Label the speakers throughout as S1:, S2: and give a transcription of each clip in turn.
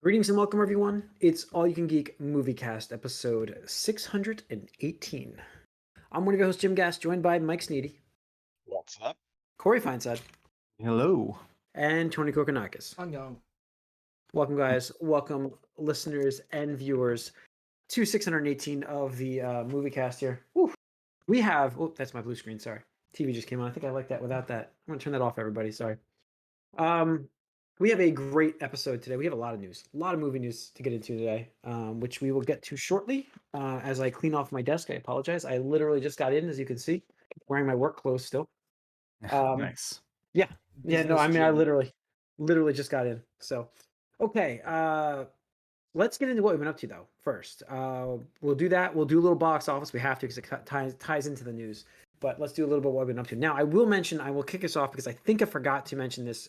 S1: Greetings and welcome, everyone. It's All You Can Geek Moviecast, episode 618. I'm one of your hosts, Jim Gass, joined by Mike Sneedy,
S2: What's up?
S1: Corey Feinsad,
S3: Hello.
S1: and Tony Kokonakis.
S4: Unknown.
S1: Welcome, guys. Welcome, listeners and viewers, to 618 of the Moviecast here. Woo. We have... Oh, that's my blue screen. Sorry. TV just came on. I think I like that without that. I'm going to turn that off, everybody. Sorry. We have a great episode today. We have a lot of news, a lot of movie news to get into today, which we will get to shortly. As I clean off my desk, I apologize. I literally just got in, as you can see, wearing my work clothes still.
S3: Nice.
S1: Yeah. No, I mean, I
S4: Business
S1: literally just got in. So, okay. Let's get into what we've been up to, though. First, we'll do that. We'll do a little box office. We have to because it ties into the news. But let's do a little bit of what we've been up to. Now, I will kick us off because I think I forgot to mention this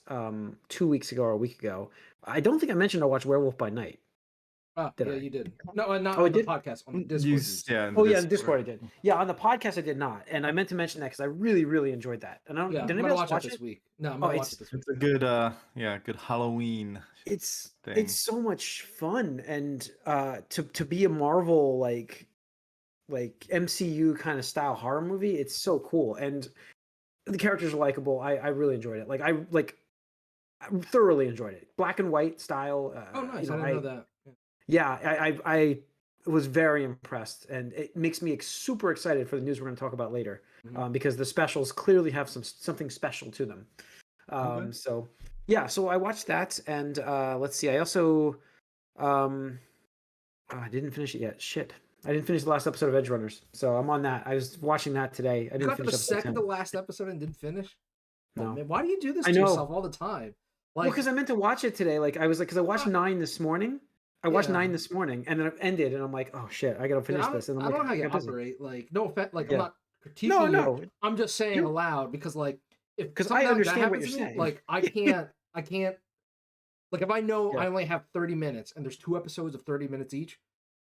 S1: 2 weeks ago or a week ago. I don't think I mentioned I watched Werewolf by Night.
S4: Yeah, you did. No, not
S1: Oh, I
S4: on the
S1: did?
S4: podcast. On the Discord.
S3: Yeah.
S1: Oh, yeah, in Discord I did. Yeah, on the podcast I did not. And I meant to mention that because I really, really enjoyed that. And I don't,
S4: Yeah,
S1: did
S4: I'm
S1: anybody
S4: gonna
S1: else
S4: watch
S1: watch
S4: it this
S1: it?
S4: week. No, I'm gonna watch
S1: it's-
S4: it this week.
S3: It's a good good Halloween
S1: It's
S3: thing.
S1: so much fun, and to be a Marvel like MCU kind of style horror movie, it's so cool, and the characters are likable. I really enjoyed it. I thoroughly enjoyed it. Black and white style.
S4: Oh, nice.
S1: You know,
S4: I didn't know that.
S1: Yeah, I was very impressed, and it makes me super excited for the news we're going to talk about later,
S4: Mhm.
S1: because the specials clearly have something special to them.
S3: Okay.
S1: So yeah, so I watched that, and let's see. I also I didn't finish it yet. Shit. I didn't finish the last episode of Edge Runners, so I'm on that. I was watching that today. I
S4: You
S1: didn't
S4: got to
S1: finish
S4: the
S1: episode
S4: second
S1: 10.
S4: to last episode and didn't finish. Oh,
S1: No.
S4: man, why do you do this
S1: I
S4: to
S1: know.
S4: yourself all the time?
S1: Well, because I meant to watch it today. Because I watched 9 this morning. I watched
S4: Yeah.
S1: 9 this morning, and then it ended, and I'm like, oh shit, I gotta finish this. And I'm
S4: I don't know how
S1: I
S4: you
S1: got busy.
S4: operate. Like, no offense. Like,
S1: Yeah.
S4: I'm not critiquing
S1: No.
S4: you. I'm just saying aloud because, like, if
S1: 'Cause
S4: something
S1: I
S4: like that
S1: understand what
S4: happens
S1: you're
S4: to me,
S1: saying.
S4: like, I can't. Like, if I know
S1: Yeah.
S4: I only have 30 minutes and there's 2 episodes of 30 minutes each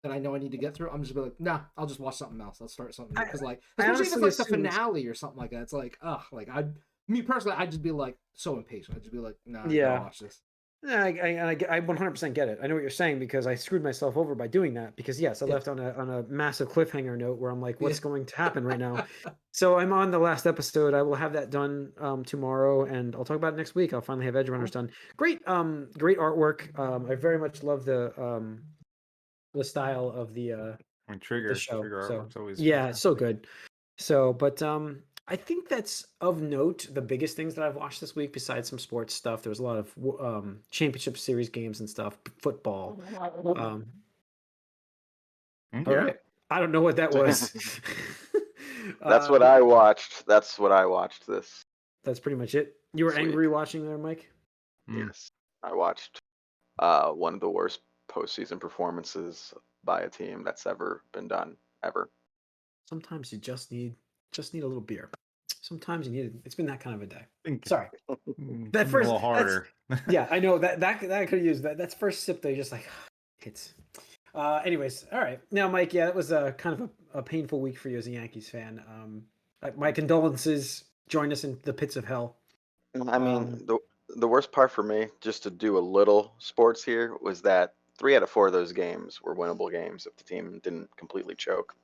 S4: that I know I need to get through, I'm just be like, nah, I'll just watch something else. I'll start something new. Because, like, especially if it's like the finale or something like that, it's like, ugh, like, me personally, I'd just be like so impatient. I'd just be like, nah, I gotta watch this.
S1: Yeah, I 100% get it. I know what you're saying because I screwed myself over by doing that. Because yes, I left on a massive cliffhanger note where I'm like, what's going to happen right now? So I'm on the last episode. I will have that done tomorrow, and I'll talk about it next week. I'll finally have Edge Runners done. Great artwork. I very much love the style of the
S3: Trigger
S1: show.
S3: artwork's always
S1: Yeah, it's so
S3: fantastic.
S1: good. So, but I think that's of note. The biggest things that I've watched this week, besides some sports stuff, there was a lot of championship series games and stuff, football. All right, I don't know what that was.
S2: That's what I watched. That's
S1: pretty much it. You were angry watching there, Mike?
S2: Yes, I watched one of the worst postseason performances by a team that's ever been done ever.
S1: Sometimes you just need a little beer. Sometimes you need it. It's been that kind of a day.
S3: Think
S1: Sorry.
S3: that first a little harder.
S1: Yeah, I know that I could have used that. That's first sip though. You're just like it's. Anyways, all right. Now, Mike, yeah, that was a kind of a painful week for you as a Yankees fan. My condolences. Join us in the pits of hell.
S2: I mean, the worst part for me, just to do a little sports here, was that 3 out of 4 of those games were winnable games if the team didn't completely choke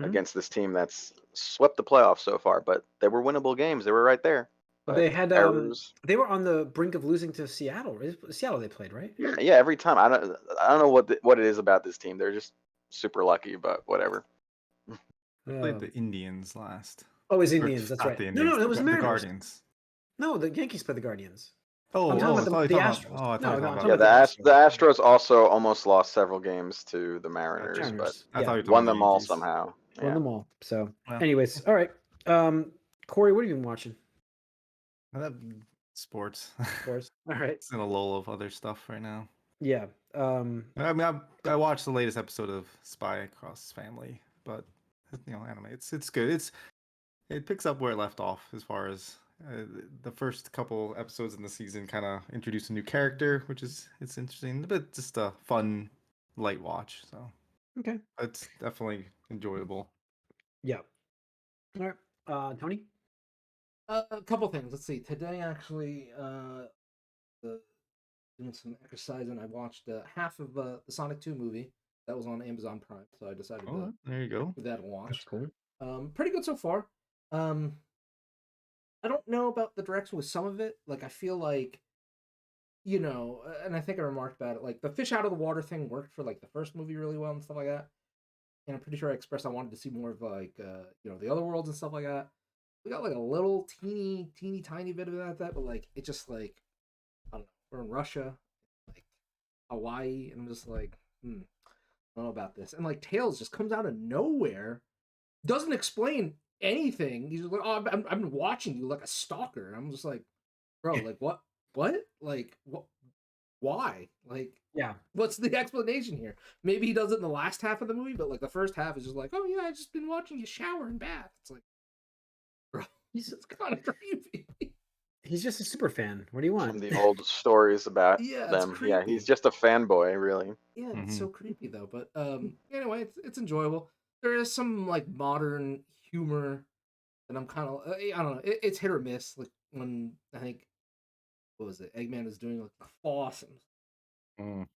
S2: against this team that's swept the playoffs so far. But they were winnable games; they were right there. But
S1: they had
S2: errors.
S1: They were on the brink of losing to Seattle. Seattle they played, right?
S2: Yeah, every time. I don't know what it is about this team. They're just super lucky, but whatever.
S3: They played the Indians last.
S1: Oh, it was Indians. That's right. No, it was the Mariners.
S3: Guardians.
S1: No, the Yankees played the Guardians.
S3: Oh,
S1: I'm talking about the Astros.
S3: I thought
S2: the Astros also almost lost several games to the Mariners, but
S3: I thought you
S2: won them all somehow.
S1: Won them all. So, anyways, all right. Corey, what have you been watching?
S3: Sports.
S1: All right.
S3: It's in a lull of other stuff right now.
S1: Yeah.
S3: I mean, I watched the latest episode of Spy Across Family, but anime. It's good. It picks up where it left off as far as the first couple episodes in the season kind of introduce a new character, which it's interesting, but just a fun, light watch. So
S1: okay,
S3: it's definitely enjoyable.
S1: Yeah. All right, Tony.
S4: A couple things. Let's see. Today, actually, doing some exercise, and I watched half of the Sonic 2 movie that was on Amazon Prime, so I decided to
S3: there you go.
S4: give that a watch.
S1: That's cool.
S4: Pretty good so far. I don't know about the direction with some of it. Like, I feel like, and I think I remarked about it, like, the fish out of the water thing worked for, like, the first movie really well and stuff like that. And I'm pretty sure I expressed I wanted to see more of, like, the other worlds and stuff like that. We got, like, a little teeny tiny bit of that, but, like, it just, like, I don't know, we're in Russia, like, Hawaii, and I'm just like, I don't know about this. And, like, Tails just comes out of nowhere, doesn't explain anything. He's just like, oh, I've been watching you like a stalker. I'm just like, bro, like, what? Like, what? Why? Like,
S1: Yeah.
S4: what's the explanation here? Maybe he does it in the last half of the movie, but like the first half is just like, oh yeah, I just been watching you shower and bath. It's like, bro, it's kind of creepy.
S1: He's just a super fan. What do you
S2: From
S1: want?
S2: the old stories about
S4: Yeah, it's
S2: them. Yeah,
S4: creepy.
S2: he's just a fanboy, really.
S4: Yeah, it's so creepy though. But anyway, it's enjoyable. There is some like modern humor, and I'm kind of I don't know. It's hit or miss. Like when I think what was it? Eggman was doing like the floss and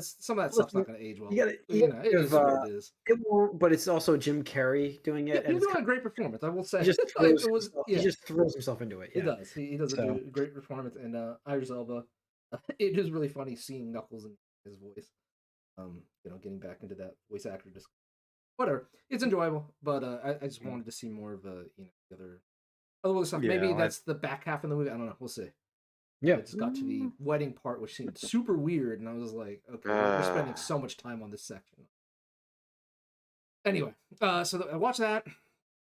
S4: some of that stuff's not going to age well.
S1: You gotta
S4: It is what it is.
S1: it won't, but it's also Jim Carrey doing it,
S4: Yeah,
S1: and
S4: he's
S1: it's
S4: doing a great performance. I will say,
S1: he just
S4: like,
S1: throws himself, he just throws himself into it.
S4: He
S1: Yeah,
S4: does. He does
S1: So-
S4: a great performance, and Idris Elba. It is really funny seeing Knuckles in his voice. Getting back into that voice actor just whatever. It's enjoyable, but I just wanted to see more of the other stuff.
S3: Yeah,
S4: Maybe that's the back half of the movie. I don't know. We'll see.
S1: yeah.
S4: I just got to the wedding part, which seemed super weird, and I was like, okay, we're spending so much time on this section. Anyway, so I watched that.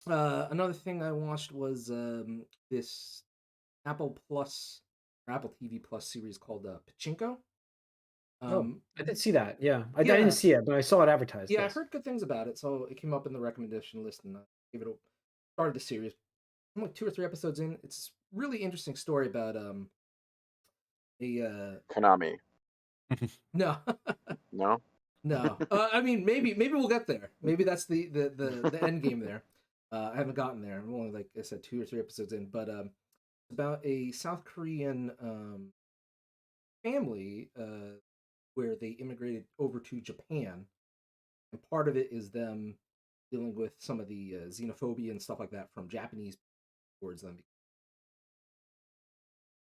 S4: Another thing I watched was this Apple TV Plus series called Pachinko.
S1: I did see that. Yeah, I
S4: Yeah.
S1: didn't see it, but I saw it advertised.
S4: Yeah,
S1: yes.
S4: I heard good things about it, so it came up in the recommendation list, and I gave it a started the series. I'm like 2 or 3 episodes in. It's a really interesting story about
S2: Konami.
S4: no.
S2: No?
S4: No, I mean maybe we'll get there. Maybe that's the end game there. I haven't gotten there. I'm only like I said 2 or 3 episodes in, but about a South Korean family where they immigrated over to Japan, and part of it is them dealing with some of the xenophobia and stuff like that from Japanese towards them.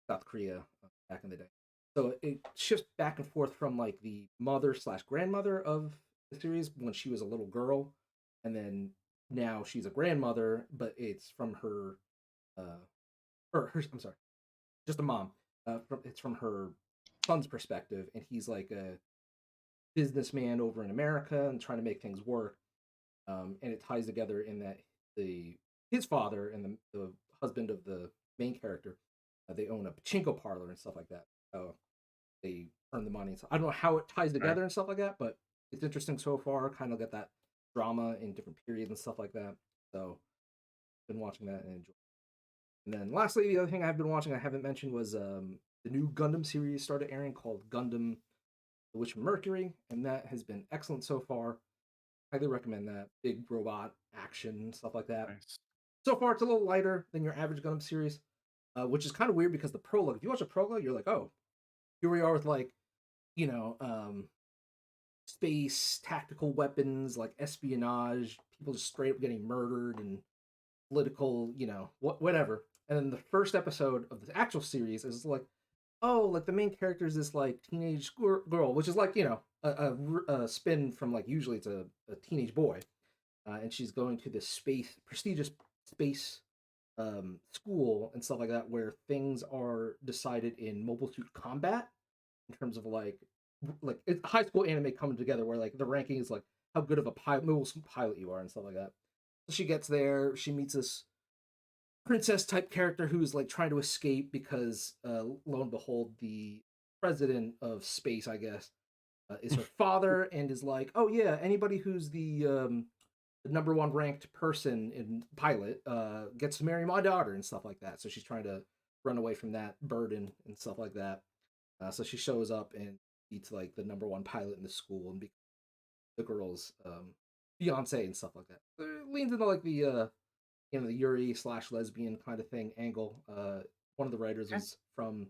S4: South Korea back in the day. So it shifts back and forth from like the mother slash grandmother of the series when she was a little girl, and then now she's a grandmother, but it's from her, I'm sorry, just a mom. It's from her son's perspective, and he's like a businessman over in America and trying to make things work. And it ties together in that his father and the husband of the main character, they own a pachinko parlor and stuff like that. So they earn the money. So I don't know how it ties together and stuff like that, but it's interesting so far. Kind of get that drama in different periods and stuff like that. So been watching that and enjoying. And then lastly, the other thing I've been watching I haven't mentioned was the new Gundam series started airing called Gundam: The Witch of Mercury, and that has been excellent so far. Highly recommend that. Big robot action stuff like that.
S3: Nice.
S4: So far, it's a little lighter than your average Gundam series, which is kind of weird because the prologue. If you watch a prologue, you're like, oh, here we are with like, space tactical weapons, like espionage, people just straight up getting murdered and political, whatever. And then the first episode of the actual series is like, oh, like the main character is this like teenage girl, which is like a spin from like usually it's a teenage boy, and she's going to this prestigious space school and stuff like that where things are decided in mobile suit combat in terms of like it's high school anime coming together where like the ranking is like how good of a mobile suit pilot you are and stuff like that. So she gets there, she meets this princess type character who's like trying to escape because lo and behold the president of space, I guess, is her father and is like, oh yeah, anybody who's the number one ranked person in pilot gets to marry my daughter and stuff like that. So she's trying to run away from that burden and stuff like that. So she shows up and meets like the number one pilot in the school and the girl's fiance and stuff like that. It leans into like the the Yuri / lesbian kind of thing angle. One of the writers was from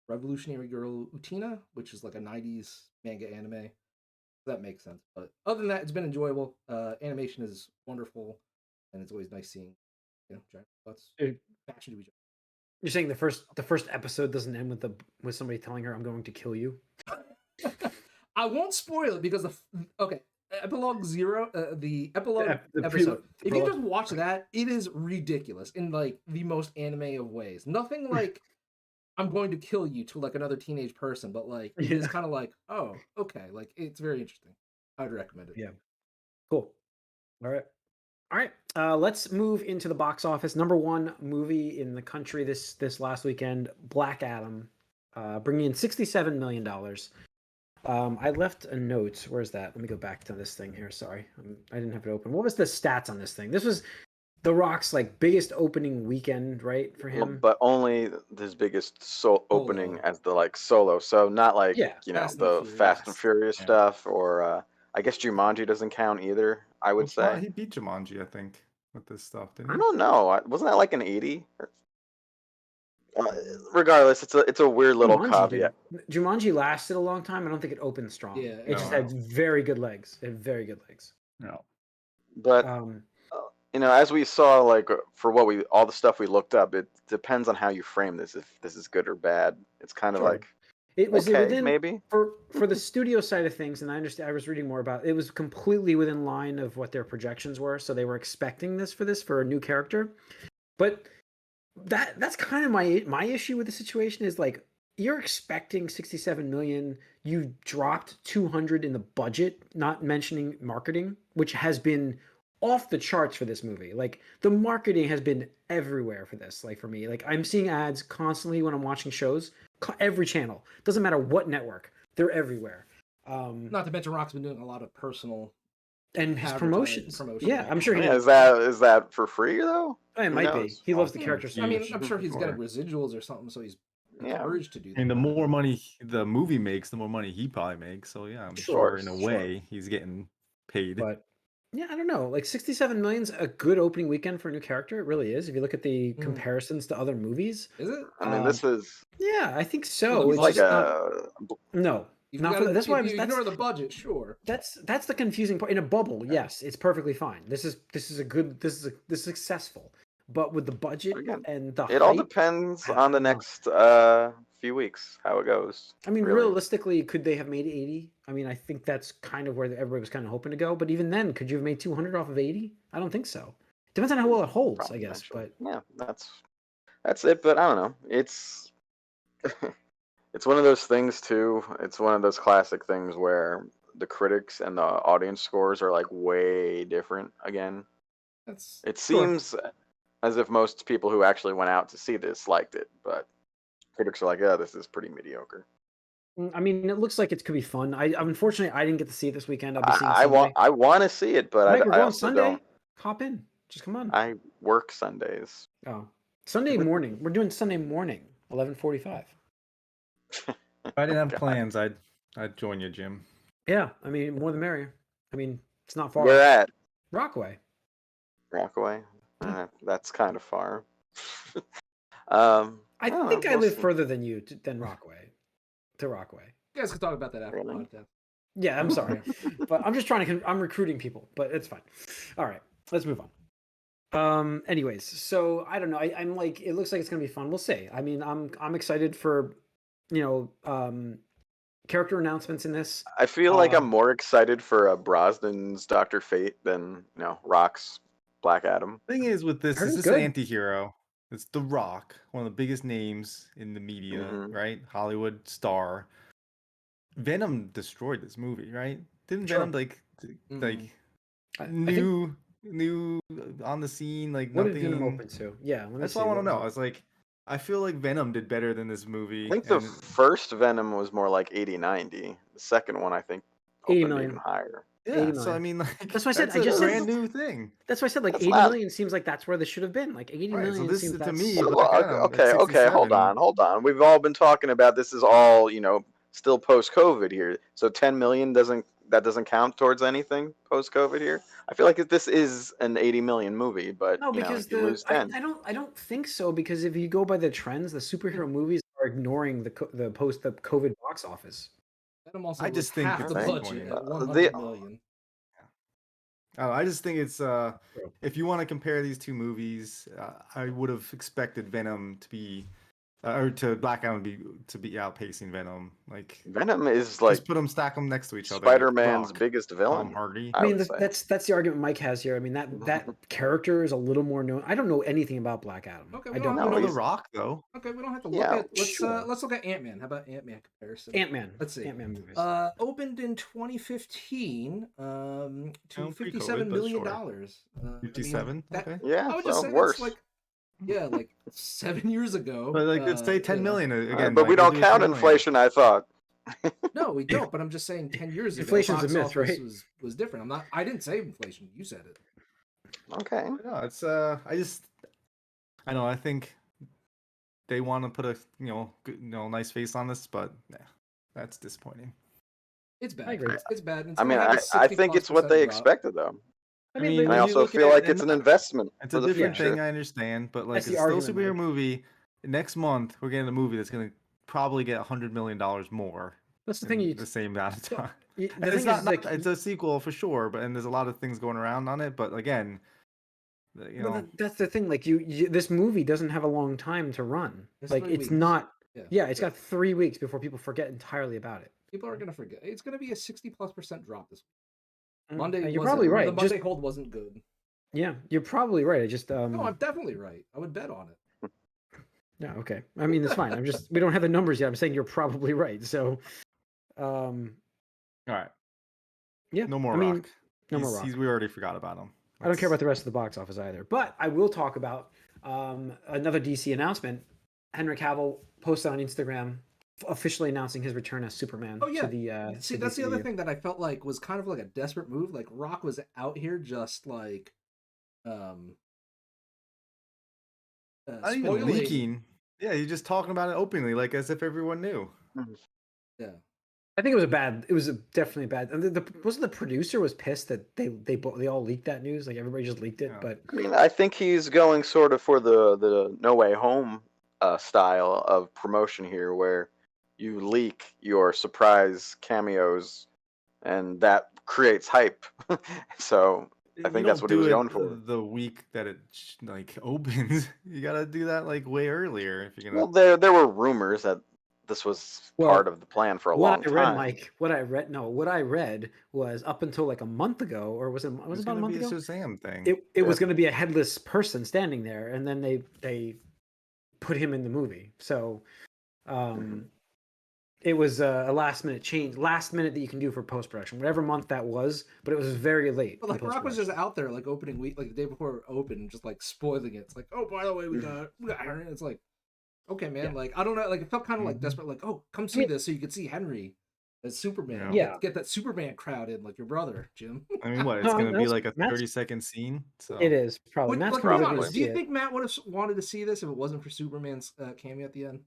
S4: Revolutionary Girl Utena, which is like a 90s manga anime. That makes sense. But other than that, it's been enjoyable. Animation is wonderful, and it's always nice seeing, giant robots. Fashion to each
S1: You're saying the first episode doesn't end with somebody telling her, "I'm going to kill you."
S4: other. I won't spoil it because Epilogue 0, the epilogue episode. If you just watch that, it is ridiculous in like the most anime of ways. Nothing like I'm going to kill you to like another teenage person, but like it is kind of like, oh, okay, like it's very interesting. I'd recommend it.
S1: Yeah. Cool. All right. Let's move into the box office. Number one movie in the country this last weekend, Black Adam, bringing in $67 million. I left a note. Where's that? Let me go back to this thing here. Sorry, I didn't have it open. What was the stats on this thing? This was The Rock's like biggest opening weekend, right, for him?
S2: But only his biggest opening as the like solo. So not like the Fast and Furious stuff, or I guess Jumanji doesn't count either. I would say
S3: he beat Jumanji, I think, with this stuff. Didn't he?
S2: I don't know. Wasn't that like an 80? Regardless, it's a weird little caveat.
S1: Jumanji lasted a long time. I don't think it opened strong.
S4: Yeah,
S1: it just had very good legs. It had very good legs.
S3: No,
S2: but as we saw, like for all the stuff we looked up, it depends on how you frame this. If this is good or bad, it's kind of like
S1: it was
S2: okay,
S1: within,
S2: maybe
S1: for the studio side of things. And I understand. I was reading more about it. It was completely within line of what their projections were. So they were expecting this for a new character, but. That's kind of my issue with the situation is like you're expecting 67 million, you dropped 200 in the budget, not mentioning marketing, which has been off the charts for this movie. Like the marketing has been everywhere for this. Like for me, like I'm seeing ads constantly when I'm watching shows, every channel, doesn't matter what network, they're everywhere.
S4: Not to mention Rock's been doing a lot of personal
S1: and his promotions. Yeah, I'm sure.
S2: Is that for free though?
S1: It might be. He loves the character.
S4: I mean, I'm sure he's getting residuals or something, so he's encouraged to do that.
S3: And the more money the movie makes, the more money he probably makes. So yeah, I'm sure in a way he's getting paid.
S1: But yeah, I don't know. Like 67 million's a good opening weekend for a new character. It really is. If you look at the comparisons to other movies.
S4: Is it?
S2: I mean, this is.
S1: Yeah, I think so.
S2: It's like
S1: no.
S4: That's why you ignore the budget, sure.
S1: That's the confusing part. In a bubble, yes, it's perfectly fine. This is successful. But with the budget and the
S2: it all depends on the next few weeks how it goes.
S1: I mean, realistically, could they have made 80? I mean, I think that's kind of where everybody was kind of hoping to go. But even then, could you have made 200 off of 80? I don't think so. Depends on how well it holds, I guess. But
S2: yeah, that's it. But I don't know. It's it's one of those things too. It's one of those classic things where the critics and the audience scores are like way different again. It seems as if most people who actually went out to see this liked it, but critics are like, yeah, this is pretty mediocre.
S1: I mean, it looks like it could be fun. Unfortunately, I didn't get to see it this weekend. I'll be seeing
S2: I want to see it, but
S1: we're going Sunday. Don't. Hop in. Just come on.
S2: I work Sundays.
S1: Oh, Sunday morning. We're doing Sunday morning, 11:45.
S3: If I didn't have plans, I'd join you, Jim.
S1: Yeah, I mean, more the merrier. I mean, it's not far.
S2: Where at?
S1: Rockaway.
S2: Rockaway. That's kind of far.
S1: I think I live further than you than Rockaway. To Rockaway.
S4: You guys can talk about that after the podcast.
S1: Yeah, I'm sorry, but I'm just I'm recruiting people, but it's fine. All right, let's move on. Anyways, so I don't know. I'm like, it looks like it's gonna be fun. We'll see. I mean, I'm excited for, character announcements in this.
S2: I feel like I'm more excited for Brosnan's Dr. Fate than Rock's Black Adam.
S3: Thing is with this is an anti-hero. It's The Rock, one of the biggest names in the media, right? Hollywood star. Venom destroyed this movie, right? Didn't Venom new on the scene, like
S1: what
S3: nothing?
S1: Did Venom open to? Yeah,
S3: that's what I want to know. I was like, I feel like Venom did better than this movie.
S2: I think the first Venom was more like 80-90. The second one, I think, opened even higher.
S3: Yeah, so I mean, like,
S1: that's why I said
S3: I just brand new thing.
S1: That's why I said like 80 million seems like that's where this should have been. Like 80 million
S3: so this
S1: seems
S3: to me.
S2: Okay, hold on. We've all been talking about this is all still post COVID here. So 10 million doesn't count towards anything post COVID here. I feel like this is an 80 million movie, but
S1: no, because
S2: you lose 10.
S1: I don't think so, because if you go by the trends, the superhero movies are ignoring the COVID box office.
S4: Venom also
S3: I
S4: was
S3: just think
S4: half
S3: it's
S4: the budget
S3: disappointing.
S4: at 100 million.
S3: I just think it's if you want to compare these two movies, I would have expected Venom to be or to Black Adam to be outpacing Venom. Like
S2: Venom is like
S3: just stack them next to each other.
S2: Spider-Man's
S3: Brock,
S2: biggest
S3: Tom
S2: villain.
S3: Hardy.
S1: I mean,
S2: would say.
S1: that's the argument Mike has here. I mean, that character is a little more known. I don't know anything about Black Adam.
S4: Okay,
S1: I
S4: we
S1: don't
S4: don't
S3: You
S2: know.
S3: know The
S2: he's-
S3: Rock though.
S4: Okay, we don't have to
S2: Yeah,
S4: look at.
S1: sure.
S4: Let's look at Ant-Man. How about Ant-Man comparison?
S1: Ant-Man.
S4: Let's see.
S1: Ant-Man movies.
S4: Opened in 2015 to
S3: pre-COVID,
S4: $57
S3: but
S4: million.
S3: sure. 57. Okay.
S2: Yeah,
S4: I would
S2: so
S4: just say
S2: worse.
S4: that's like 7 years ago.
S3: But like let's say 10
S4: you know.
S3: million again.
S2: but
S3: like,
S2: we
S3: we'll
S2: don't
S3: do
S2: count
S3: 10 million.
S2: inflation, I thought.
S4: No, we don't. But I'm just saying, 10 years ago,
S1: Inflation's a
S4: box
S1: myth,
S4: office
S1: right?
S4: was different. I didn't say inflation. You said it.
S2: Okay.
S3: No, it's I know I think they want to put a nice face on this, but that's disappointing.
S4: It's bad.
S1: I agree.
S4: It's bad. It's
S2: I mean,
S4: gonna have a
S2: I think it's what
S4: 60+%
S2: they
S4: drop.
S2: expected, though.
S1: I
S3: mean,
S1: mean,
S2: And I
S1: when you
S2: also
S1: look
S2: feel
S1: at
S2: like
S1: it,
S2: it's an investment
S3: It's
S2: for
S3: a
S2: the
S3: different
S2: future.
S3: thing, I understand, but like
S1: That's
S3: it's
S1: the
S3: still a
S1: argument,
S3: superhero
S1: Mike.
S3: movie. Next month we're getting a movie that's gonna probably get $100 million more.
S1: that's the thing.
S3: In the same amount of time.
S1: The
S3: And
S1: thing
S3: it's not,
S1: is, like,
S3: it's a sequel for sure, but there's a lot of things going around on it. But again,
S1: that's the thing. Like this movie doesn't have a long time to run.
S4: It's
S1: Like
S4: 3
S1: it's
S4: weeks.
S1: not.
S4: Yeah.
S1: Yeah, it's got 3 weeks before people forget entirely about it.
S4: People are gonna forget. It's gonna be a 60+% drop this week.
S1: Mm,
S4: Monday.
S1: you're
S4: wasn't-
S1: probably right.
S4: The Monday
S1: Just
S4: hold wasn't good.
S1: yeah, you're probably right. I just
S4: No, I'm definitely right. I would bet on it.
S1: yeah, okay. I mean, that's fine. we don't have the numbers yet. I'm saying you're probably right. So,
S3: all right,
S1: yeah.
S3: no more
S1: I mean,
S3: Rock.
S1: no more Rock.
S3: We already forgot about him.
S1: I don't care about the rest of the box office either. But I will talk about another DC announcement. Henry Cavill posted on Instagram officially announcing his return as Superman.
S4: Oh, yeah.
S1: To the
S4: See,
S1: to
S4: that's the other
S1: DCU.
S4: thing that I felt like was kind of like a desperate move. Like Rock was out here just like,
S3: Not even
S4: spoiling.
S3: leaking. Yeah, you're just talking about it openly, like as if everyone knew.
S4: Yeah.
S1: I think it was definitely bad. And wasn't the producer was pissed that they all leaked that news? Like everybody just leaked it,
S3: Yeah.
S1: but
S2: I mean, I think he's going sort of for the No Way Home style of promotion here, where you leak your surprise cameos, and that creates hype. So I think
S3: You
S2: that's
S3: don't
S2: what he
S3: do
S2: was
S3: it
S2: going for.
S3: The week that it opens, you gotta do that like way earlier if you're gonna.
S2: Well, there were rumors that this was
S1: Well,
S2: part of the plan for a long
S1: what I read,
S2: time.
S1: Mike, what I read was up until like a month ago, or was it
S3: It's
S1: about a
S3: gonna
S1: month
S3: be a
S1: ago?
S3: Shazam thing.
S1: It was going to be a headless person standing there, and then they put him in the movie. So, it was a last minute change, last minute that you can do for post production, whatever month that was. But it was very late.
S4: But like Rock was just out there like opening week, like the day before it opened, just like spoiling it. It's like, oh, by the way, we got Henry. It's like, okay, man.
S1: Yeah.
S4: Like I don't know, like it felt kind of like
S3: Mhm.
S4: desperate. Like, oh, come see this so you could see Henry as Superman.
S1: Yeah.
S4: Get that Superman crowd in, like your brother, Jim.
S3: I mean, what? It's
S1: No,
S3: gonna be
S1: that's-
S3: like a
S1: Matt's-
S3: 30-second scene. So
S1: It is probably.
S4: Would,
S1: Matt's
S4: like,
S1: probably
S4: be
S1: going to
S4: honest, do
S1: see
S4: you
S1: it.
S4: think Matt would have wanted to see this if it wasn't for Superman's cameo at the end?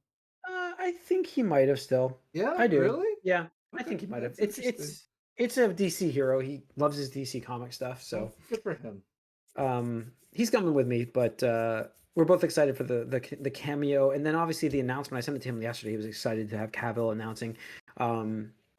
S1: I think he might have still.
S4: Yeah,
S1: I do.
S4: Really?
S1: Yeah, I
S4: Okay,
S1: think he might have.
S4: that's interesting.
S1: It's a DC hero. He loves his DC comic stuff. So
S4: Well, good for him.
S1: he's coming with me, but we're both excited for the cameo, and then obviously the announcement. I sent it to him yesterday. He was excited to have Cavill announcing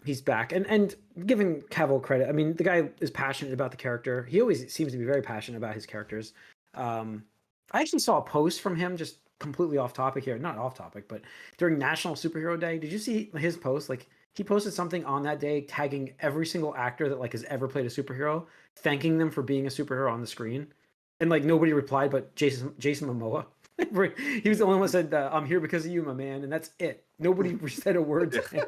S1: he's back, and giving Cavill credit. I mean, the guy is passionate about the character. He always seems to be very passionate about his characters. I actually saw a post from him, just completely off topic here, not off topic, but during National Superhero Day. Did you see his post? Like, he posted something on that day tagging every single actor that like has ever played a superhero, thanking them for being a superhero on the screen, and like nobody replied but Jason Momoa. He was the only one that said, "I'm here because of you, my man," and that's it. Nobody said a word to him.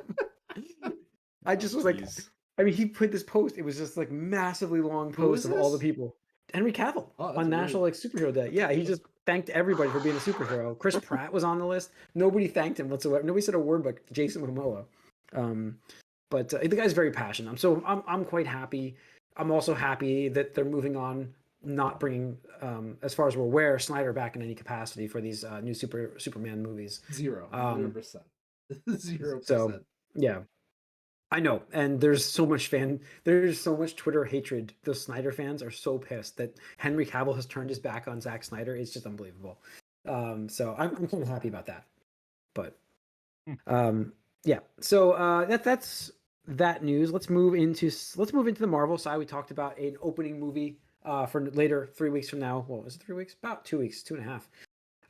S1: I just was like,
S3: Jeez.
S1: I mean, he put this post. It was just like massively long
S4: Who
S1: post
S4: is
S1: of all the
S4: this?
S1: people. Henry Cavill
S4: Oh, that's
S1: on
S4: weird.
S1: National like Superhero Day. Yeah, he just thanked everybody for being a superhero. Chris Pratt was on the list. Nobody thanked him whatsoever. Nobody said a word but Jason Momoa. But the guy's very passionate. I'm quite happy. I'm also happy that they're moving on, not bringing, as far as we're aware, Snyder back in any capacity for these new Superman movies.
S4: 0%. 0%.
S1: So yeah, I know, and there's so much Twitter hatred. The Snyder fans are so pissed that Henry Cavill has turned his back on Zack Snyder. It's just unbelievable. So I'm kind of happy about that. But Yeah. So that's that news. Let's move into the Marvel side. We talked about an opening movie for later 3 weeks from now. What was it? 3 weeks? About 2 weeks, 2.5.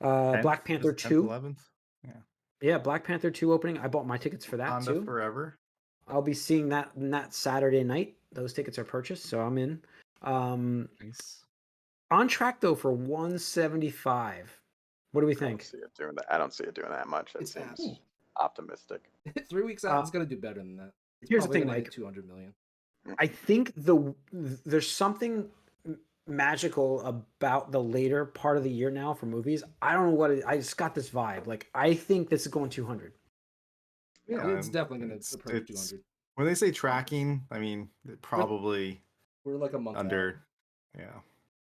S3: 10th?
S1: Black Panther
S3: Is it 10th,
S1: 2.
S3: 11th? Yeah.
S1: Yeah, Black Panther 2 opening. I bought my tickets for that
S3: Wakanda
S1: too.
S3: Forever.
S1: I'll be seeing that Saturday night. Those tickets are purchased, so I'm in.
S3: Nice.
S1: On track though for 175. What do we
S2: I don't
S1: think?
S2: see it doing that. I don't see it doing that much. That
S4: It's
S2: seems
S4: fast.
S2: optimistic.
S4: 3 weeks out, it's gonna do better than that. It's
S1: Here's the
S4: probably
S1: thing,
S4: gonna
S1: like
S4: hit 200 million.
S1: I think there's something magical about the later part of the year now for movies. I don't know what I just got this vibe. Like I think this is going 200.
S4: Yeah, it's definitely gonna approach 200.
S3: When they say tracking, I mean probably
S4: We're like a month
S3: under. Yeah.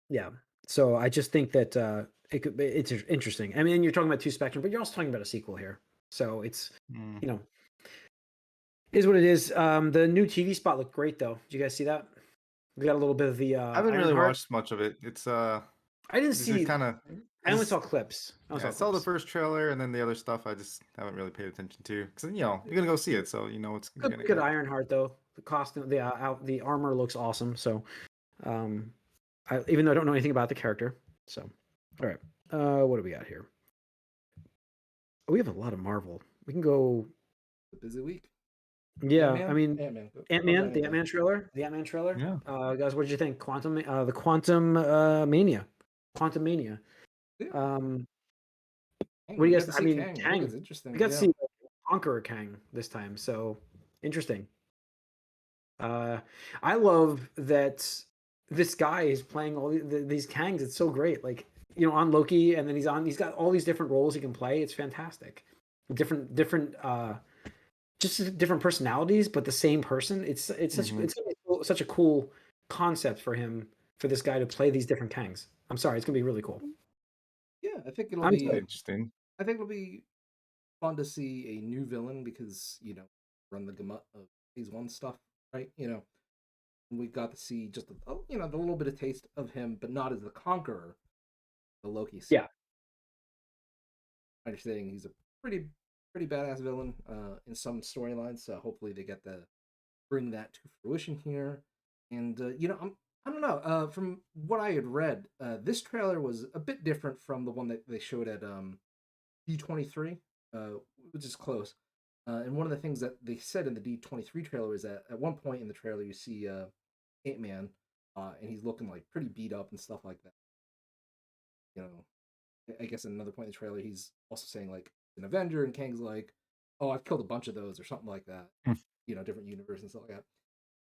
S1: Yeah. So I just think that it's interesting. I mean, you're talking about two Spectrum, but you're also talking about a sequel here. So it's you know, is what it is. The new TV spot looked great though. Did you guys see that? We got a little bit of the
S3: I haven't really watched much of it. It's
S1: I didn't see
S3: kind of.
S1: I only saw clips.
S3: I saw the first trailer, and then the other stuff I just haven't really paid attention to because you're gonna go see it, so you know it's gonna
S1: good Ironheart though. The costume, the armor looks awesome. So, even though I don't know anything about the character, so all right. What do we got here? We have a lot of Marvel. We can go.
S4: Busy week.
S1: Yeah,
S4: Ant-Man?
S1: I mean
S4: Ant-Man.
S1: the Ant-Man trailer.
S3: Yeah.
S1: Guys, what did you think? The Quantum Mania. Quantum Mania.
S4: Yeah.
S1: What do you guys? I mean,
S4: Kang. I think it's interesting.
S1: We got to see Conqueror Kang this time, so interesting. I love that this guy is playing all these Kangs. It's so great. Like on Loki, and then he's got all these different roles he can play. It's fantastic. Different just different personalities, but the same person. It's such a cool concept for this guy to play these different Kangs. I'm sorry, it's gonna be really cool.
S4: Yeah, I think it'll be
S3: interesting.
S4: I think it'll be fun to see a new villain because run the gamut of phase 1 stuff, right? We got to see just the little bit of taste of him, but not as the Conqueror, the Loki scene.
S1: Yeah,
S4: understanding he's a pretty badass villain in some storylines, so hopefully they get to bring that to fruition here. And I don't know. From what I had read, this trailer was a bit different from the one that they showed at D23, which is close. And one of the things that they said in the D23 trailer is that at one point in the trailer you see Ant-Man, and he's looking like pretty beat up and stuff like that. I guess at another point in the trailer he's also saying like an Avenger, and Kang's like, "Oh, I've killed a bunch of those" or something like that. Different universe and stuff like that.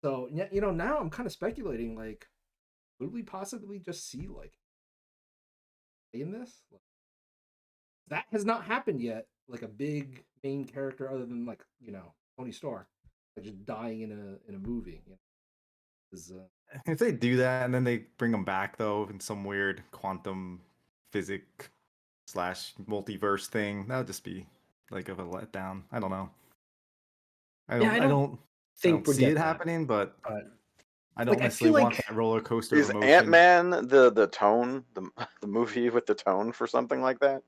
S4: So now I'm kind of speculating like, would we possibly just see like in this? That has not happened yet. Like a big main character other than like Tony Stark, like just dying in a movie.
S3: If they do that and then they bring them back though in some weird quantum physics / multiverse thing, that would just be like of a letdown. I don't know. I don't see it happening, but I don't necessarily want that roller coaster of emotion.
S2: Is Ant-Man the tone, the movie with the tone for something like that?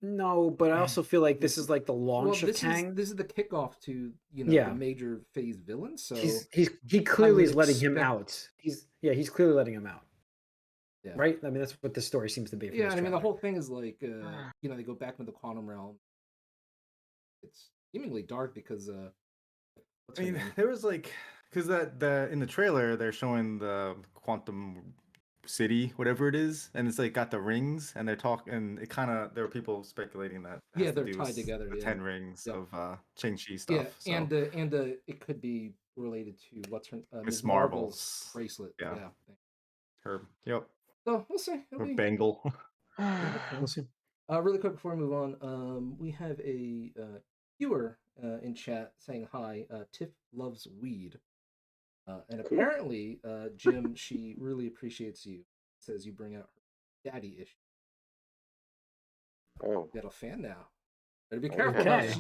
S1: No, but I also feel like this is like the launch of Kang.
S4: This is the kickoff to the major phase villain. So
S1: he clearly is letting him out. He's clearly letting him out. Yeah. Right. I mean, that's what the story seems to be.
S4: Yeah, I mean, the whole thing is like they go back into the quantum realm. It's seemingly dark because
S3: there was like because in the trailer they're showing the quantum city, whatever it is, and it's like got the rings, and they're talking, and it kind of there were people speculating that
S4: they're tied together.
S3: The 10 rings of Shang-Chi stuff.
S4: Yeah, and it could be related to what's her
S3: Miss Marvel's
S4: bracelet.
S3: Yeah. Her. Yep.
S4: So we'll see.
S3: Or bangle.
S1: We'll see.
S4: Really quick before we move on, we have a viewer in chat saying hi. Tiff loves weed. And apparently, Jim, she really appreciates you. Says you bring out her daddy issue.
S2: Oh,
S4: you got a fan now. Better be careful.
S1: Okay.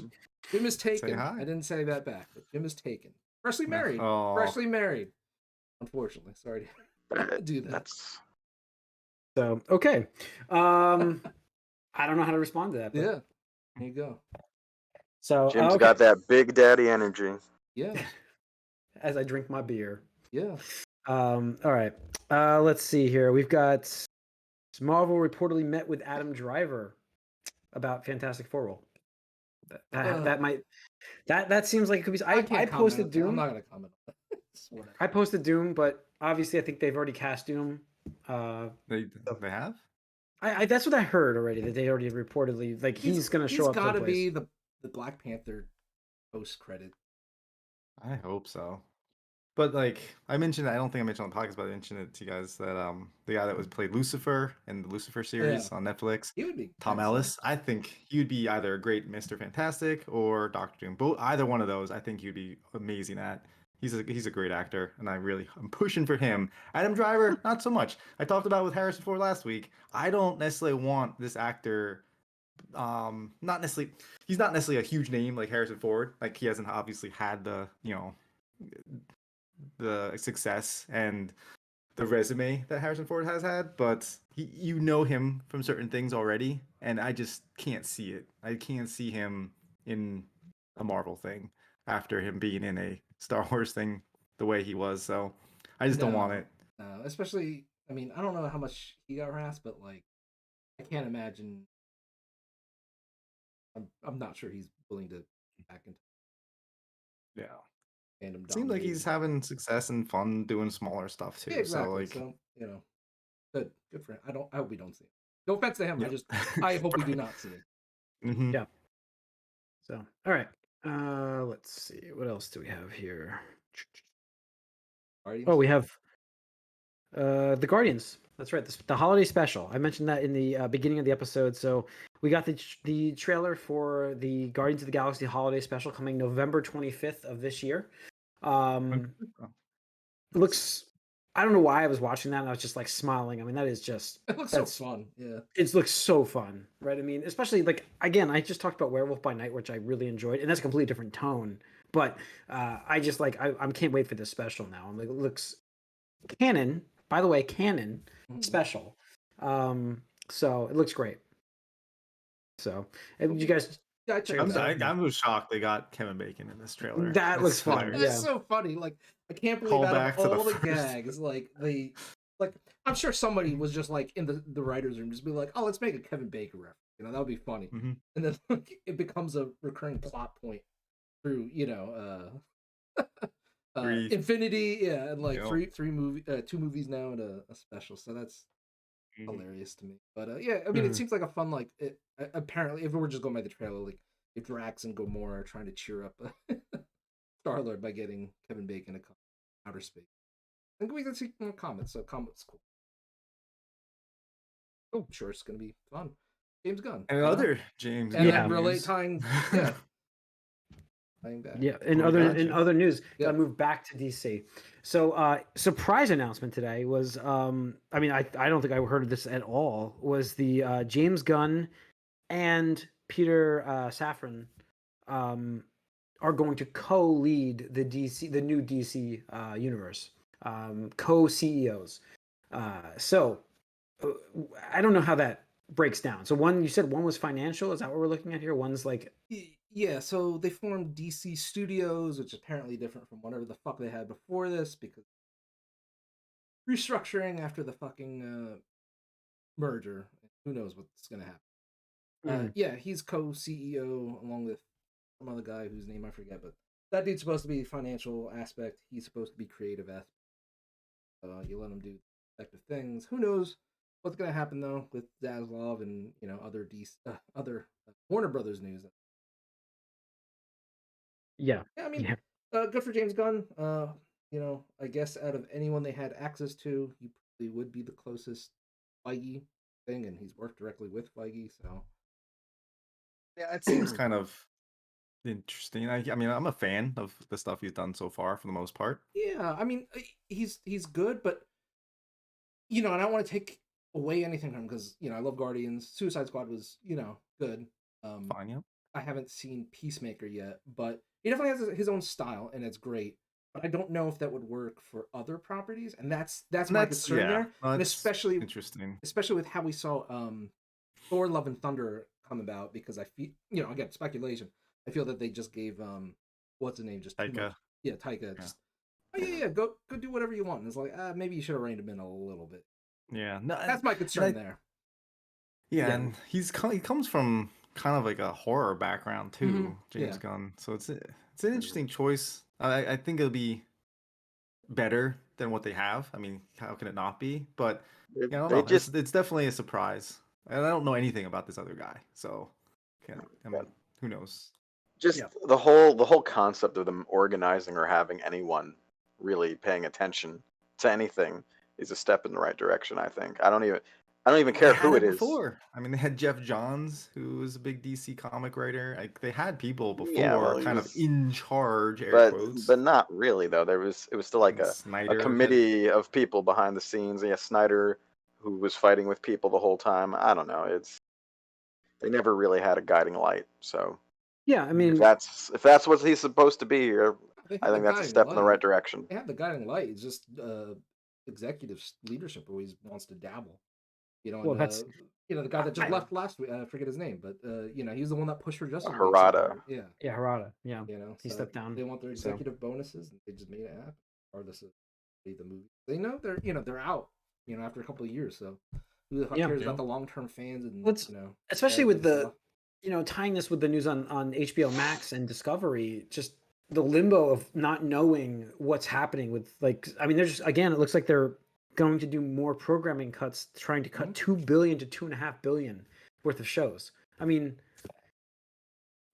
S4: Jim is taken. I didn't say that back, but Jim is taken. Freshly married.
S3: Oh.
S4: Freshly married. Unfortunately, sorry to do that.
S1: So okay. I don't know how to respond to that.
S4: Yeah. There you go.
S1: So
S2: Jim's
S1: okay.
S2: got that big daddy energy.
S4: Yeah.
S1: As I drink my beer.
S4: Yeah.
S1: All right. Let's see here. We've got Marvel reportedly met with Adam Driver about Fantastic Four role. That seems like it could be.
S4: I
S1: I
S4: can't
S1: posted
S4: comment. I'm
S1: Doom.
S4: not gonna comment on that. Whatever.
S1: I posted Doom, but obviously I think they've already cast Doom.
S3: They have.
S1: I that's what I heard already, that they already reportedly like he's going to show up
S4: He's got to
S1: someplace.
S4: be the Black Panther post credit.
S3: I hope so. But like I mentioned, I don't think I mentioned on the podcast, but I mentioned it to you guys that the guy that was played Lucifer in the Lucifer series on Netflix,
S4: He would be
S3: Tom
S4: excellent.
S3: Ellis. I think he'd be either a great Mr. Fantastic or Doctor Doom. Both, either one of those, I think he'd be amazing at. He's a great actor, and I'm pushing for him. Adam Driver, not so much. I talked about it with Harrison Ford last week. I don't necessarily want this actor. Not necessarily. He's not necessarily a huge name like Harrison Ford. Like he hasn't obviously had the success and the resume that Harrison Ford has had, but you know him from certain things already, and I just can't see it. I can't see him in a Marvel thing after him being in a Star Wars thing the way he was. So I just don't want it.
S4: No, especially, I mean, I don't know how much he got harassed, but like, I can't imagine. I'm not sure he's willing to back into
S3: Yeah.
S4: fandom.
S3: Seems like he's having success and fun doing smaller stuff too.
S4: Yeah, exactly.
S3: So
S4: Good for him. I hope we don't see him. No offense to him.
S3: Yep.
S4: I hope we do not see him.
S3: Mm-hmm.
S1: Yeah. So, all right. Let's see. What else do we have here?
S4: Guardians?
S1: Oh, we have the Guardians. That's right. The holiday special. I mentioned that in the beginning of the episode. So we got the trailer for the Guardians of the Galaxy holiday special coming November 25th of this year. Looks. I don't know why I was watching that and I was just like smiling. I mean, that is just.
S4: It looks so fun. Yeah.
S1: It looks so fun, right? I mean, especially like again, I just talked about Werewolf by Night, which I really enjoyed, and that's a completely different tone. But I just like I can't wait for this special now. I'm like, it looks canon. By the way, canon special. So it looks great. So you guys,
S3: I was shocked they got Kevin Bacon in this trailer.
S1: That looks fun.
S4: It's so funny. Like I can't believe out of all the gags, like I'm sure somebody was just like in the writers' room, just be like, "Oh, let's make a Kevin Bacon reference." That would be funny.
S3: Mm-hmm.
S4: And then like, it becomes a recurring plot point through Infinity, and like two movies now and a special. So that's hilarious to me. But yeah, I mean, it seems like a fun like. Apparently, if we're just going by the trailer, like if Drax and Gamora are trying to cheer up Star-Lord by getting Kevin Bacon to come outer space. I think we can see more Comets, so Comet's cool. Oh, sure, it's gonna be fun. James Gunn.
S3: And other James
S4: and
S3: Gunn.
S4: relate tying back.
S1: Yeah, in other news, got moved back to DC. So surprise announcement today was I mean I don't think I heard of this at all, was the James Gunn and Peter Safran are going to co-lead the new DC universe, co-CEOs. So I don't know how that breaks down. So you said one was financial. Is that what we're looking at here? One's like.
S4: Yeah, so they formed DC Studios, which is apparently different from whatever the fuck they had before this, because restructuring after the fucking merger. Who knows what's gonna happen? Yeah, he's co-CEO along with some other guy whose name I forget, but that dude's supposed to be financial aspect. He's supposed to be creative aspect. You let him do effective things. Who knows what's gonna happen though with Zaslav and other Warner Brothers news.
S1: Yeah,
S4: I mean, good for James Gunn. I guess out of anyone they had access to, he probably would be the closest Feige thing, and he's worked directly with Feige, so.
S3: Yeah, it seems kind of interesting. I mean, I'm a fan of the stuff he's done so far for the most part.
S4: Yeah, I mean, he's good, but and I don't want to take away anything from him because I love Guardians. Suicide Squad was good.
S3: Fine, yeah.
S4: I haven't seen Peacemaker yet, but he definitely has his own style, and it's great. But I don't know if that would work for other properties, and that's my concern there. And especially
S3: interesting,
S4: especially with how we saw Thor: Love and Thunder come about, because I feel again speculation. I feel that they just gave what's the name just too much.
S3: Taika.
S4: Yeah, Taika. Just go do whatever you want. And it's like maybe you should have reined him in a little bit.
S3: Yeah, no,
S4: That's my concern there.
S3: Yeah, and he comes from kind of like a horror background too, James
S4: Yeah.
S3: Gunn. So it's an interesting choice. I think it'll be better than what they have. I mean, how can it not be? But yeah, I don't know. It's definitely a surprise. And I don't know anything about this other guy, so I mean, who knows?
S2: Just the whole concept of them organizing or having anyone really paying attention to anything is a step in the right direction. I think. I don't even care who it is.
S3: Before. I mean, they had Jeff Johns, who was a big DC comic writer. Like they had people before,
S2: Yeah, well,
S3: kind of in charge, air
S2: but
S3: quotes.
S2: but not really though. It was still like a
S3: Snyder
S2: committee of people behind the scenes. Yeah, Snyder, who was fighting with people the whole time. I don't know. They never really had a guiding light. So
S1: yeah, I mean,
S2: if that's what he's supposed to be here, I think that's a step in the right direction.
S4: They have the guiding light. It's just executive leadership always wants to dabble. You know,
S1: that's
S4: the guy that just left last week. I forget his name, but he's the one that pushed for Justice League.
S2: Harada.
S4: Yeah,
S1: Harada. Yeah,
S4: he
S1: stepped down.
S4: They want their executive bonuses, and they just made it happen. Regardless of the movie, they know they're out. After a couple of years, so who the fuck cares about the long-term fans and
S1: especially with the tying this with the news on HBO Max and Discovery, just the limbo of not knowing what's happening with there's again, it looks like they're going to do more programming cuts, trying to cut $2 billion to $2.5 billion worth of shows. I mean,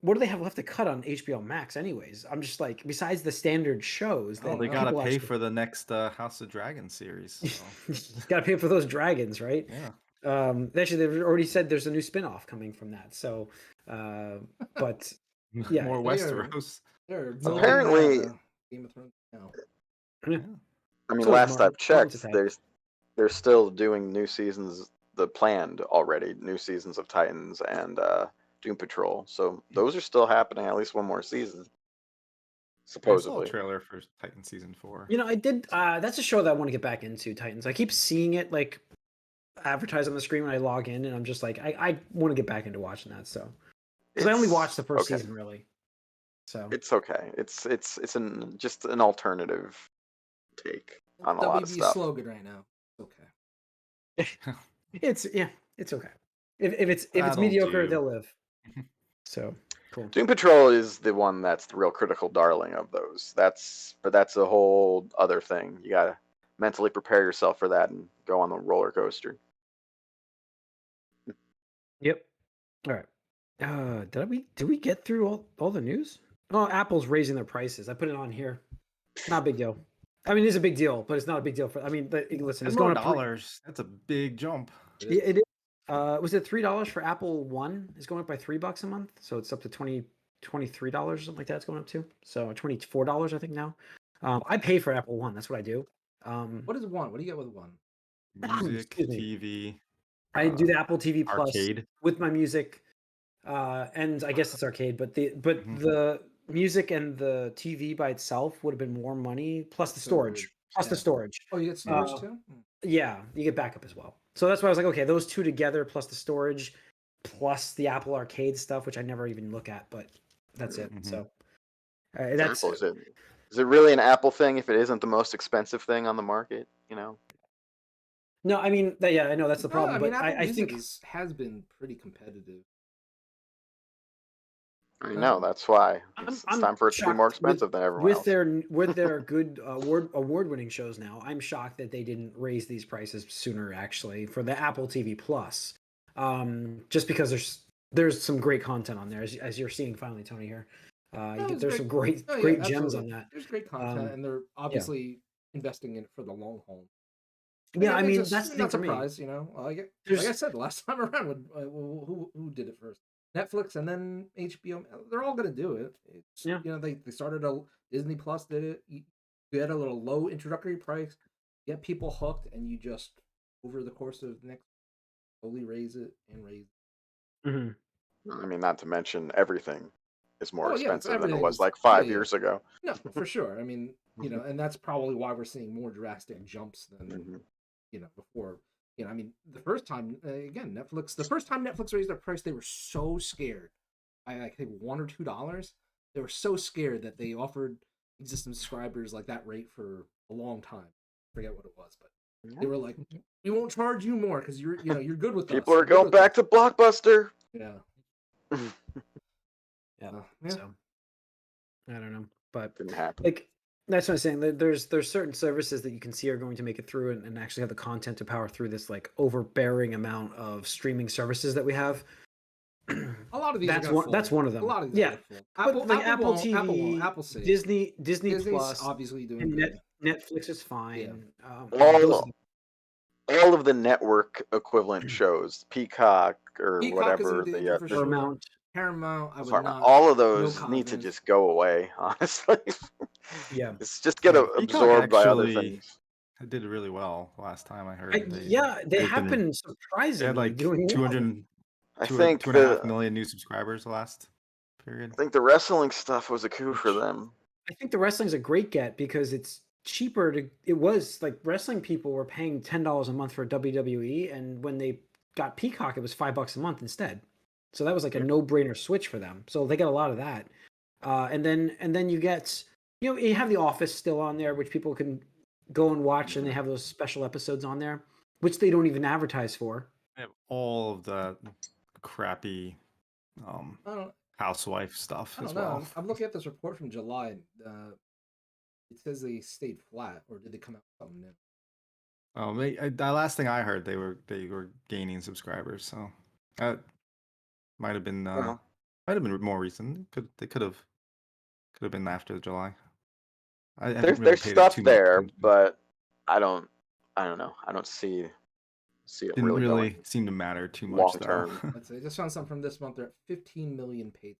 S1: what do they have left to cut on HBO Max anyways? I'm just like, besides the standard shows,
S3: they gotta pay for the next House of Dragons series. So.
S1: Gotta pay for those dragons, right?
S3: Yeah.
S1: Actually, they've already said there's a new spin-off coming from that. So, but yeah,
S3: more Westeros.
S2: Apparently,
S4: Game of Thrones now.
S1: Yeah.
S2: I mean, last I've checked, they're still doing new seasons. The planned already new seasons of Titans and Doom Patrol. So those are still happening. At least one more season, supposedly.
S3: I saw a trailer for Titan season 4.
S1: I did. That's a show that I want to get back into. Titans. I keep seeing it like advertised on the screen when I log in, and I'm just like, I want to get back into watching that. So, because I only watched the first season, really. So
S2: it's okay. It's just an alternative take on a lot of stuff.
S4: Slogan right now. Okay.
S1: it's okay. If it's mediocre, they'll live. So cool.
S2: Doom Patrol is the one that's the real critical darling of those. That's a whole other thing. You gotta mentally prepare yourself for that and go on the roller coaster.
S1: Yep. All right. Did we get through all the news? Oh, Apple's raising their prices. I put it on here. Not a big deal. I mean, it is a big deal, but it's not a big deal for. I mean, listen, it's going up
S3: $10. That's a big jump.
S1: It is. Was it $3 for Apple One? It's going up by $3 a month, so it's up to $23 or something like that. It's going up to so $24 I think now. I pay for Apple One. That's what I do.
S4: What is One? What do you get with One?
S3: Music, TV.
S1: I do the Apple TV Plus
S3: arcade
S1: with my music, and I guess it's arcade. But the music and the TV by itself would have been more money plus the storage. The storage.
S4: Oh, you get storage too?
S1: Yeah, you get backup as well. So that's why I was like, okay, those two together plus the storage, plus the Apple Arcade stuff, which I never even look at, but that's it. So that's
S2: Apple, is it really an Apple thing if it isn't the most expensive thing on the market?
S1: No, I mean, I know that's the problem.
S4: I mean,
S1: but
S4: Apple
S1: I think
S4: has been pretty competitive.
S2: I know, that's why it's time for it to be more expensive than everyone else.
S1: With their good award-winning shows now, I'm shocked that they didn't raise these prices sooner. Actually, for the Apple TV Plus, just because there's some great content on there, as you're seeing finally, Tony here. There's some great gems on that.
S4: There's great content, and they're obviously investing in it for the long haul.
S1: Yeah, I mean that's the thing for me.
S4: Like I said last time around, who did it first? Netflix and then HBO. They're all going to do it. They started Disney Plus did it. You had a little low introductory price, get people hooked, and you just over the course of the next slowly raise it and raise it.
S1: Mm-hmm.
S2: I mean, not to mention everything is more expensive than it was like 5 years ago.
S4: No, for sure. I mean, and that's probably why we're seeing more drastic jumps than before. I mean, the first time Netflix raised their price, they were so scared I think $1 or $2. They were so scared that they offered existing subscribers like that rate for a long time. Forget what it was, but they were like, "We won't charge you more because you're good with us."
S2: People are going back to Blockbuster.
S4: Yeah.
S1: Yeah.
S4: Yeah.
S1: So I don't know, but
S2: Didn't happen.
S1: like that's what I'm saying. There's certain services that you can see are going to make it through and actually have the content to power through this like overbearing amount of streaming services that we have.
S4: A lot of these
S1: That's
S4: are
S1: one. That's one of them.
S4: A lot of these
S1: yeah.
S4: are
S1: But like Apple
S4: won't,
S1: TV,
S4: Apple safe.
S1: Disney
S4: Disney's
S1: Plus,
S4: obviously doing
S1: and
S4: good.
S1: Netflix is fine.
S2: All of the network equivalent shows, Peacock or
S4: Peacock
S2: whatever,
S4: is in
S2: the
S4: for sure. Paramount, I would not.
S2: all of those
S4: no
S2: need to
S4: confidence.
S2: just go away. Honestly,
S1: Yeah.
S2: it's just get
S3: Peacock
S2: absorbed by other
S3: actually
S2: things.
S3: did really well last time I heard.
S1: They have been surprisingly
S3: They had like
S1: doing
S3: 200,
S2: I think
S3: 2.5 million new subscribers last period.
S2: I think the wrestling stuff was a coup for them.
S1: I think the wrestling's a great get because it's cheaper to. It was like wrestling people were paying $10 a month for WWE, and when they got Peacock, it was $5 a month instead. So that was like a no-brainer switch for them. So they get a lot of that, and then you get you have The Office still on there, which people can go and watch, and they have those special episodes on there, which they don't even advertise for.
S3: They have all of the crappy housewife stuff as well.
S4: I'm looking at this report from July. It says they stayed flat, or did they come out with something new?
S3: The last thing I heard, they were gaining subscribers, so that might have been more recent. They could have been after July.
S2: There's stuff there, but I don't know. I don't see it
S3: didn't really
S2: going
S3: seem to matter too much
S2: long term.
S4: Let's see. I just found something from this month. They're at 15 million paid.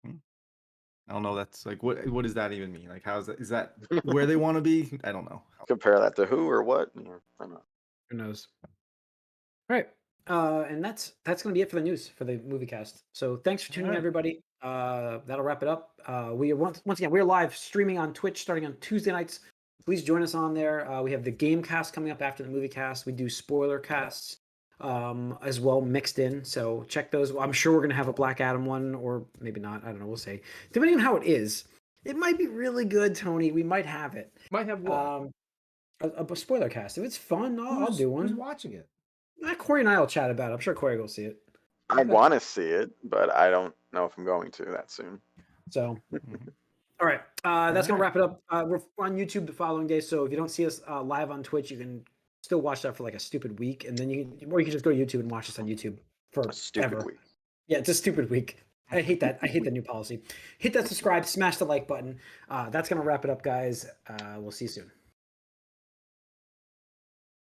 S3: I don't know. That's like what does that even mean? Like, how is that? Is that where they want to be? I don't know.
S2: Compare that to who or what? I don't know.
S1: Who knows? All right. And that's going to be it for the news for the Moviecast. So thanks for tuning in, everybody. That'll wrap it up. We once again, we're live streaming on Twitch starting on Tuesday nights. Please join us on there. We have the game cast coming up after the Moviecast. We do spoiler casts as well mixed in. So check those. I'm sure we're going to have a Black Adam one, or maybe not. I don't know. We'll see. Depending on how it is. It might be really good, Tony. We might have it.
S4: Might have what?
S1: A spoiler cast. If it's fun, I'll do one.
S4: Who's watching it?
S1: Corey and I will chat about it. I'm sure Corey will see it.
S2: I want to see it, but I don't know if I'm going to that soon.
S1: So, all right. That's going to wrap it up. We're on YouTube the following day. So if you don't see us live on Twitch, you can still watch that for like a stupid week. And then you can just go to YouTube and watch us on YouTube for
S2: A stupid week.
S1: Yeah, it's a stupid week. I hate that. I hate the new policy. Hit that subscribe, smash the like button. That's going to wrap it up, guys. We'll see you soon.